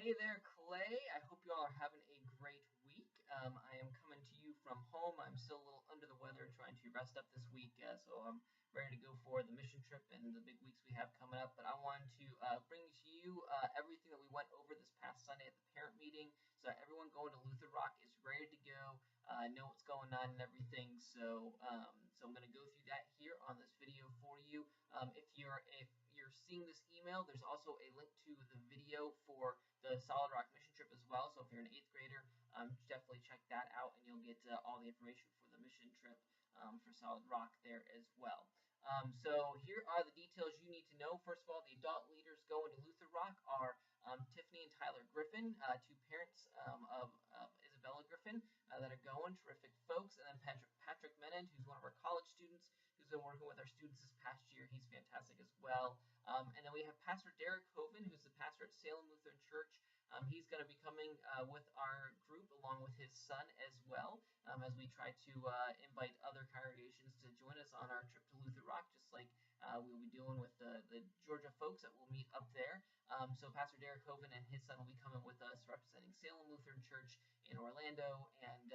Hey there, Clay. I hope you all are having a great week. I am coming to you from home. I'm still a little under the weather, trying to rest up this week, so I'm ready to go for the mission trip and the big weeks we have coming up. But I wanted to bring to you everything that we went over this past Sunday at the parent meeting, so that everyone going to Lutherock is ready to go, know what's going on and everything. So I'm going to go through that here on this video for you. If you're seeing this email, there's also a link to the video for the Solid Rock mission trip as well. So if you're an 8th grader, definitely check that out, and you'll get all the information for the mission trip for Solid Rock there as well. So here are the details you need to know. First of all, the adult leaders going to Lutherock are Tiffany and Tyler Griffin, two parents of Isabella Griffin that are going, terrific folks, and then Patrick Menand, who's one of our college students, who's been working with our students this past year. He's fantastic as well. And then we have Pastor Derek Hoven, who's the pastor at Salem Lutheran Church. He's going to be coming with our group along with his son as well, as we try to invite other congregations to join us on our trip to Lutherock, just like we'll be doing with the Georgia folks that will meet up there. So Pastor Derek Hoven and his son will be coming with us, representing Salem Lutheran Church in Orlando, and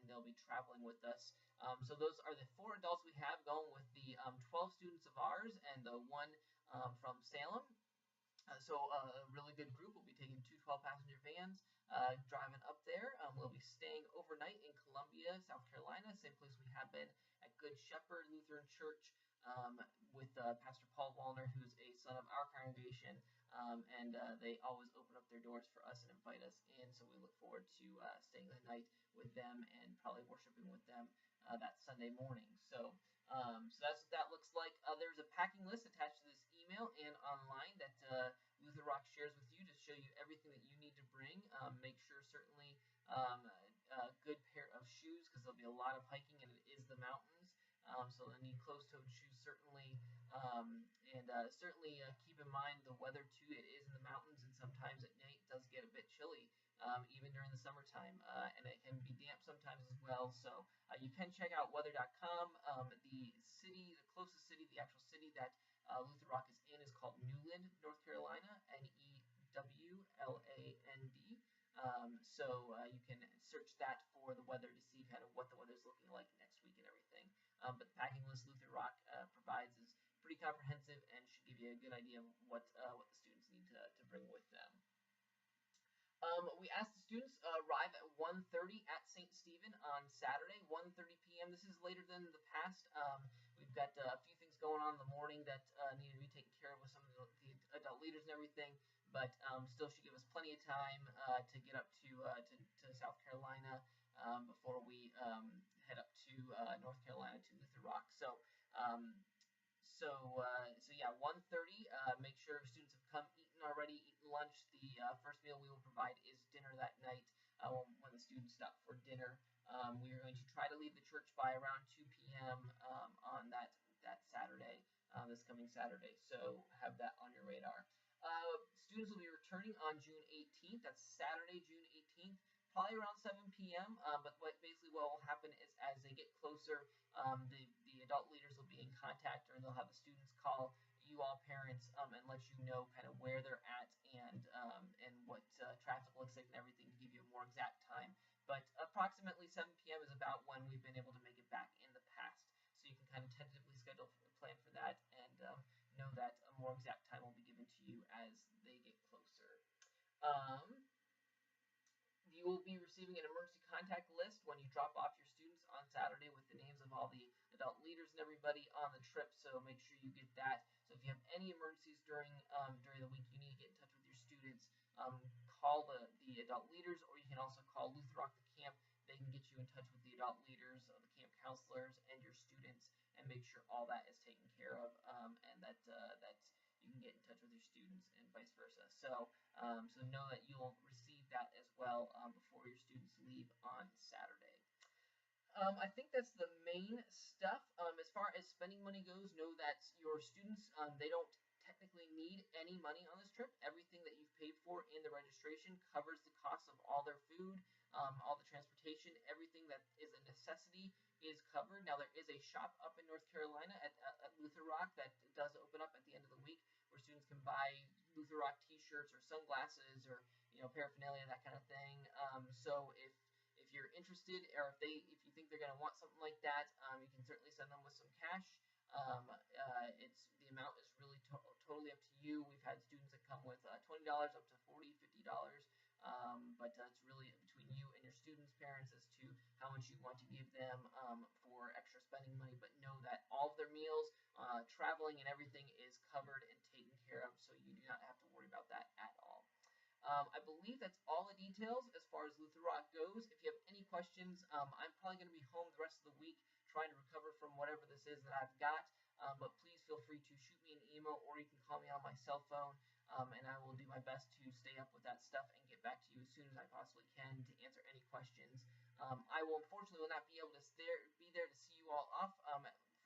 they'll be traveling with us. So those are the 4 adults we have going with the 12 students of ours and the one from Salem. So a really good group. We'll be taking 2 12-passenger vans, driving up there. We'll be staying overnight in Columbia, South Carolina, same place we have been at Good Shepherd Lutheran Church, with Pastor Paul Wallner, who's a son of our congregation, and they always open up their doors for us and invite us in, so we look forward to staying the night with them and probably worshiping with them that Sunday morning. So that's what that looks like. There's a packing list attached to this email and online that Lutherock shares with you to show you everything that you need to bring. Make sure certainly a good pair of shoes, because there'll be a lot of hiking and it is the mountains. So you'll need closed-toed shoes certainly, and certainly keep in mind the weather too. It is in the mountains, and sometimes at night it does get a bit chilly, even during the summertime, and it can be damp sometimes as well. So you can check out weather.com. The closest city, the actual city that Lutherock is in, is called Newland, North Carolina, Newland. So you can search that for the weather to see kind of what the weather is looking like next week and everything. But the packing list Lutherock provides is pretty comprehensive and should give you a good idea of what the students need to bring with them. We asked the students arrive at 1:30 at St. Stephen on Saturday, 1:30 p.m. This is later than the past. We've got a few things going on in the morning that need to be taken care of with some of the adult leaders and everything, but still should give us plenty of time to get up to South Carolina before we head up to North Carolina to Lutherock. So yeah, 1:30. Make sure students have come, eaten lunch. The first meal we will provide is dinner that night when the students stop for dinner. We are going to try to leave the church by around 2 p.m. On that Saturday, this coming Saturday. So have that on your radar. Students will be returning on June 18th. That's Saturday, June 18th. Probably around 7 p.m., but what will happen is as they get closer, the adult leaders will be in contact, or they'll have the students call you all parents and let you know kind of where they're at and what traffic looks like and everything to give you a more exact time. But approximately 7 p.m. is about when we've been able to make it back in the past. So you can kind of tentatively schedule a plan for that and know that a more exact time will be given to you as they get closer. You will be receiving an emergency contact list when you drop off your students on Saturday with the names of all the adult leaders and everybody on the trip, so make sure you get that. So if you have any emergencies during the week, you need to get in touch with your students. Call the adult leaders, or you can also call Lutherock the camp. They can get you in touch with the adult leaders, the camp counselors, and your students, and make sure all that is taken care of, and that you can get in touch with your students and vice versa. So know that you'll receive that as well before your students leave on Saturday. I think that's the main stuff. As far as spending money goes, know that your students, they don't technically need any money on this trip. Everything that you've paid for in the registration covers the cost of all their food, all the transportation, everything that is a necessity is covered. Now, there is a shop up in North Carolina at Lutherock that does open up at the end of the week, where students can buy Lutherock t-shirts or sunglasses or paraphernalia, that kind of thing. So if you're interested, or if you think they're going to want something like that, you can certainly send them with some cash. The amount is really totally up to you. We've had students that come with $20 up to $40, $50. But it's really between you and your students' parents as to how much you want to give them for extra spending money. But know that all of their meals, traveling, and everything is covered and taken care of, so you do not have to worry about that at all. I believe that's all the details as far as Lutherock goes. If you have any questions, I'm probably going to be home the rest of the week trying to recover from whatever this is that I've got. But please feel free to shoot me an email, or you can call me on my cell phone, and I will do my best to stay up with that stuff and get back to you as soon as I possibly can to answer any questions. I will unfortunately not be able to be there to see you all off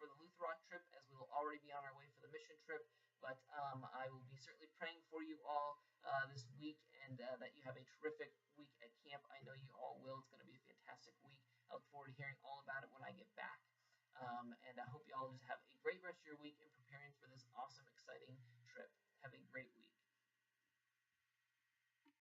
for the Lutherock trip, as we will already be on our way for the mission trip. But I will be certainly praying for you all this week, and that you have a terrific week at camp. I know you all will. It's going to be a fantastic week. I look forward to hearing all about it when I get back. And I hope you all just have a great rest of your week in preparing for this awesome